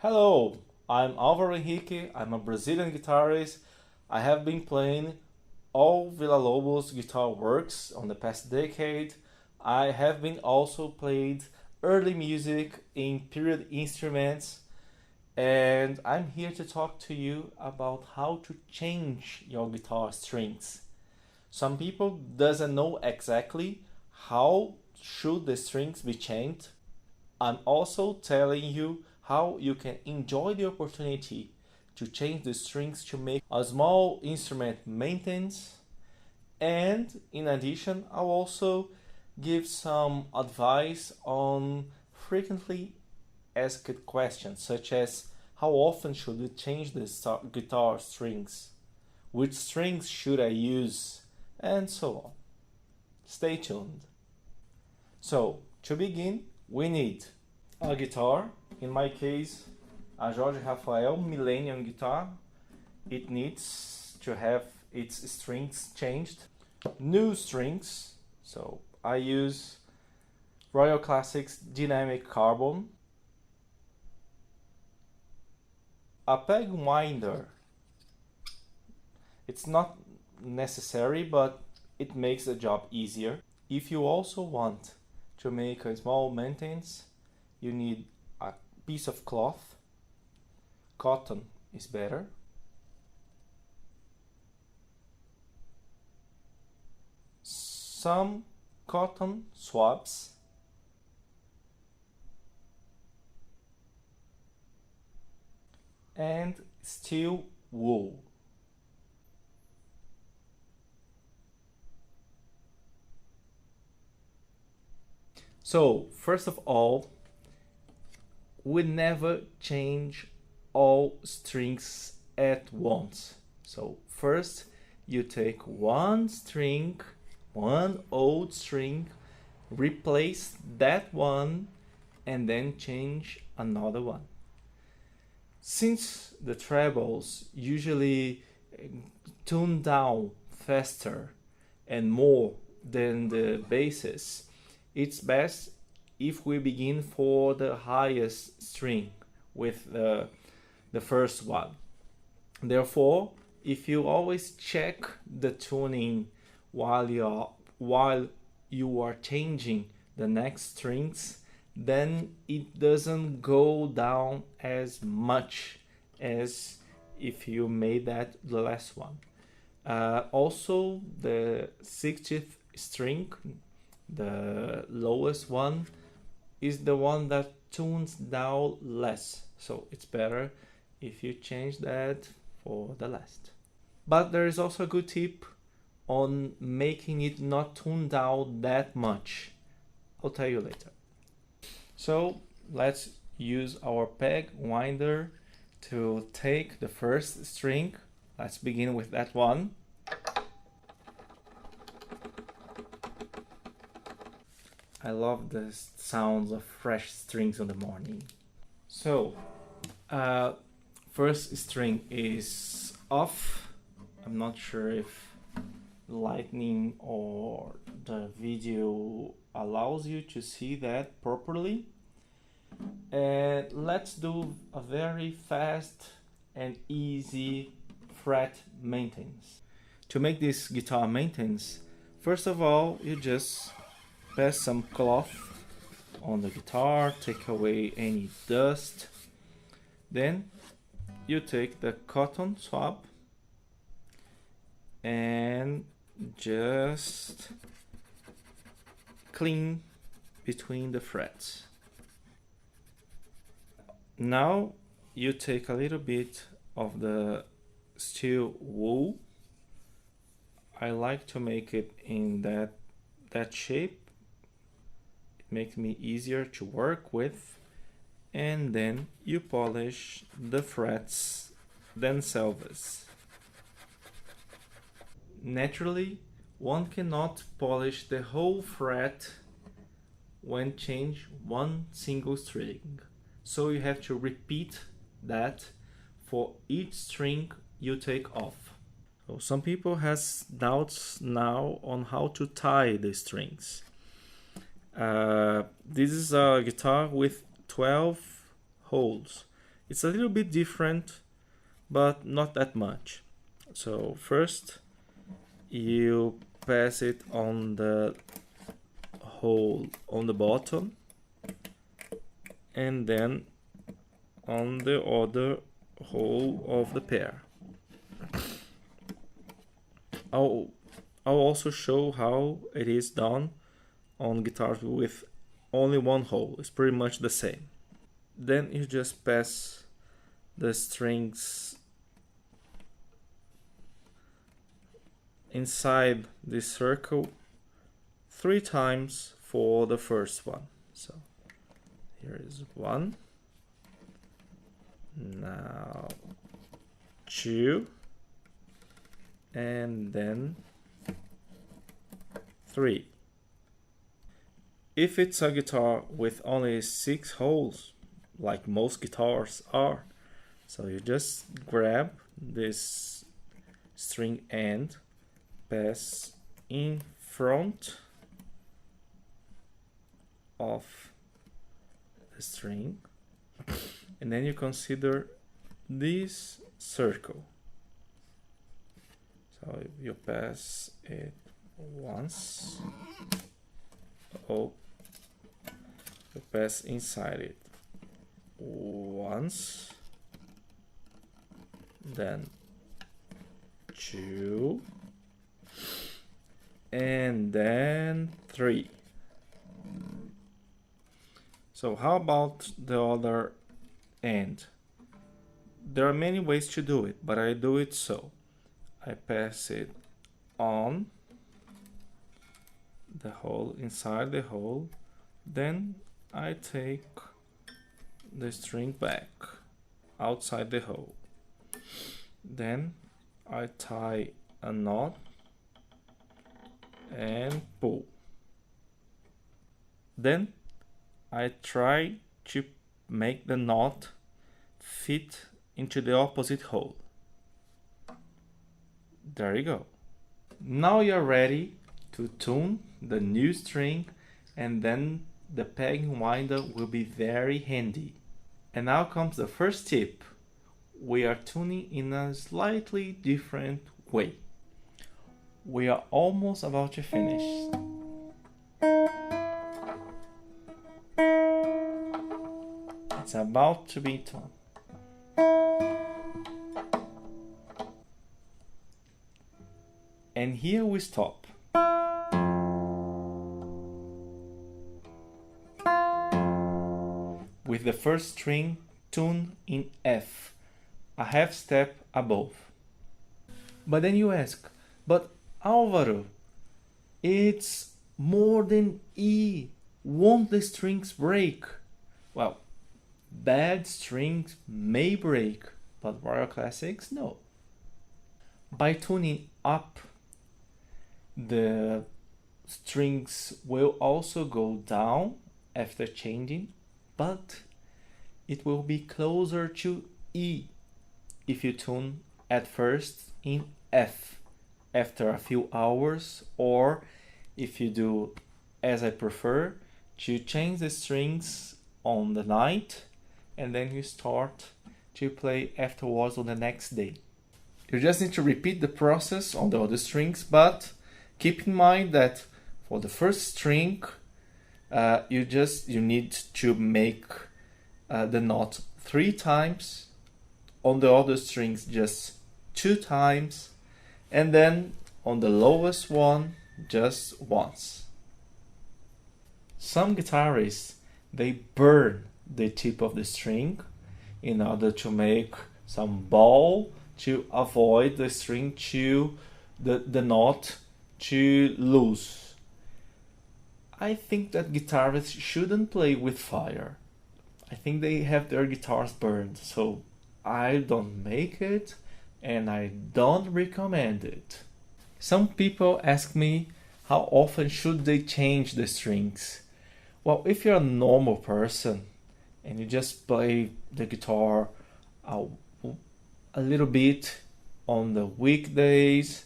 Hello, I'm Alvaro Henrique. I'm a Brazilian guitarist. I have been playing all Villa-Lobos guitar works on the past decade. I have been also played early music in period instruments, and I'm here to talk to you about how to change your guitar strings. Some people doesn't know exactly how should the strings be changed. I'm also telling you how you can enjoy the opportunity to change the strings to make a small instrument maintenance. And in addition, I'll also give some advice on frequently asked questions, such as how often should we change the guitar strings, which strings should I use, and so on. Stay tuned. So, to begin, we need a guitar. In my case, a Jorge Rafael Millennium guitar. It needs to have its strings changed. New strings, so I use Royal Classics Dynamic Carbon. A peg winder. It's not necessary, but it makes the job easier. If you also want to make a small maintenance, you need a piece of cloth. Cotton is better. Some cotton swabs. And steel wool. So, first of all, we never change all strings at once. So first you take one string, one old string, replace that one, and then change another one. Since the trebles usually tune down faster and more than the basses, it's best if we begin for the highest string with the first one. Therefore, if you always check the tuning while you are changing the next strings, then it doesn't go down as much as if you made that the last one. Also, the 60th string, the lowest one, is the one that tunes down less, so it's better if you change that for the last. But there is also a good tip on making it not tune down that much. I'll tell you later. So let's use our peg winder to take the first string. Let's begin with that one. I love the sounds of fresh strings in the morning. So, first string is off. I'm not sure if lightning or the video allows you to see that properly. And let's do a very fast and easy fret maintenance. To make this guitar maintenance, first of all, you just pass some cloth on the guitar, take away any dust. Then you take the cotton swab and just clean between the frets. Now you take a little bit of the steel wool. I like to make it in that shape. It makes me easier to work with. And then you polish the frets themselves. Naturally, one cannot polish the whole fret when change one single string. So you have to repeat that for each string you take off. So some people has doubts now on how to tie the strings. This is a guitar with 12 holes. It's a little bit different, but not that much. So first you pass it on the hole on the bottom, and then on the other hole of the pair. I'll also show how it is done on guitars with only one hole. It's pretty much the same. Then you just pass the strings inside this circle 3 times for the first one. So here is 1, now 2, and then 3. If it's a guitar with only 6 holes, like most guitars are, so you just grab this string end, pass in front of the string, and then you consider this circle. So you pass it once, you pass inside it once, then 2, and then 3. So how about the other end? There are many ways to do it, but I do it so. I pass it on the hole, inside the hole, then I take the string back outside the hole. Then I tie a knot and pull. Then I try to make the knot fit into the opposite hole. There you go. Now you're ready to tune the new string, and then the pegging winder will be very handy. And now comes the first tip. We are tuning in a slightly different way. We are almost about to finish. It's about to be tuned. And here we stop. With the first string tuned in F, a half step above. But then you ask, but Alvaro, it's more than E. Won't the strings break? Well, bad strings may break, but Royal Classics, no. By tuning up, the strings will also go down after changing, but it will be closer to E if you tune at first in F after a few hours, or if you do, as I prefer, to change the strings on the night and then you start to play afterwards on the next day. You just need to repeat the process on the other strings, but keep in mind that for the first string you need to make the knot 3 times, on the other strings just 2 times, and then on the lowest one just once. Some guitarists, they burn the tip of the string in order to make some ball to avoid the string to the knot to loose. I think that guitarists shouldn't play with fire. I think they have their guitars burned, so I don't make it and I don't recommend it. Some people ask me how often should they change the strings. Well, if you're a normal person and you just play the guitar a little bit on the weekdays,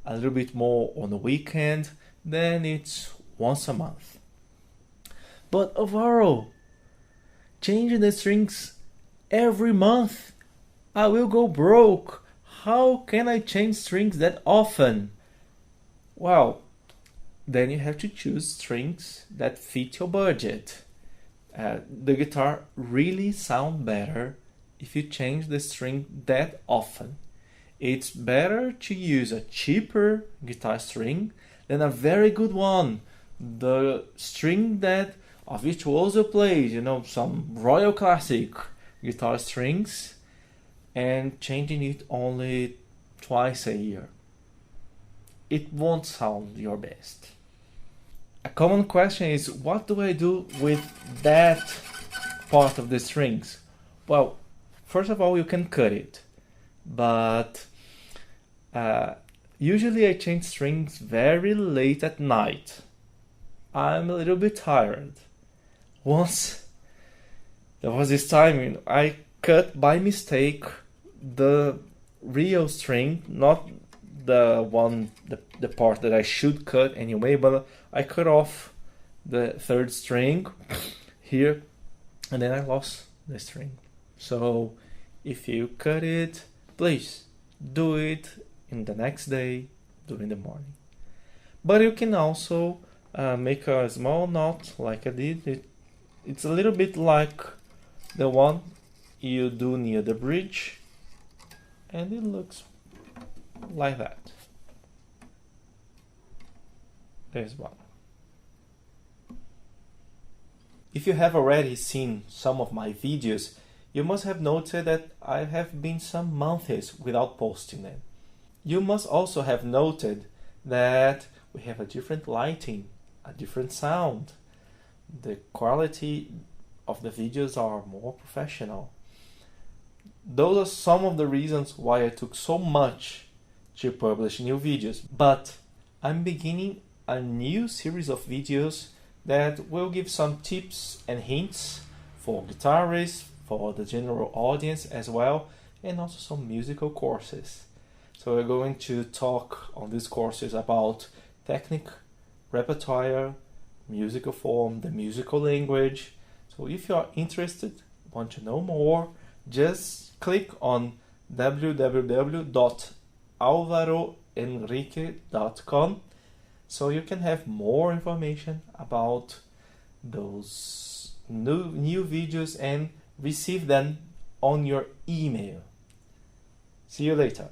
a little bit more on the weekend, then it's once a month. But Alvaro, changing the strings every month. I will go broke. How can I change strings that often? Well, then you have to choose strings that fit your budget. The guitar really sounds better if you change the string that often. It's better to use a cheaper guitar string than a very good one. The string that a virtuoso plays, some Royal Classic guitar strings, and changing it only twice a year. It won't sound your best. A common question is, what do I do with that part of the strings? Well, first of all, you can cut it, but usually I change strings very late at night. I'm a little bit tired. Once there was this time I cut by mistake the real string, not the part that I should cut anyway, but I cut off the third string here, and then I lost the string. So if you cut it, please do it in the next day during the morning. But you can also make a small knot like I did. It's a little bit like the one you do near the bridge, and it looks like that. There's one. If you have already seen some of my videos, you must have noted that I have been some months without posting them. You must also have noted that we have a different lighting, a different sound. The quality of the videos are more professional. Those are some of the reasons why I took so much to publish new videos. But I'm beginning a new series of videos that will give some tips and hints for guitarists, for the general audience as well, and also some musical courses. So we're going to talk on these courses about technique, repertoire, musical form, the musical language. So if you are interested, want to know more, just click on www.alvarohenrique.com so you can have more information about those new videos and receive them on your email. See you later.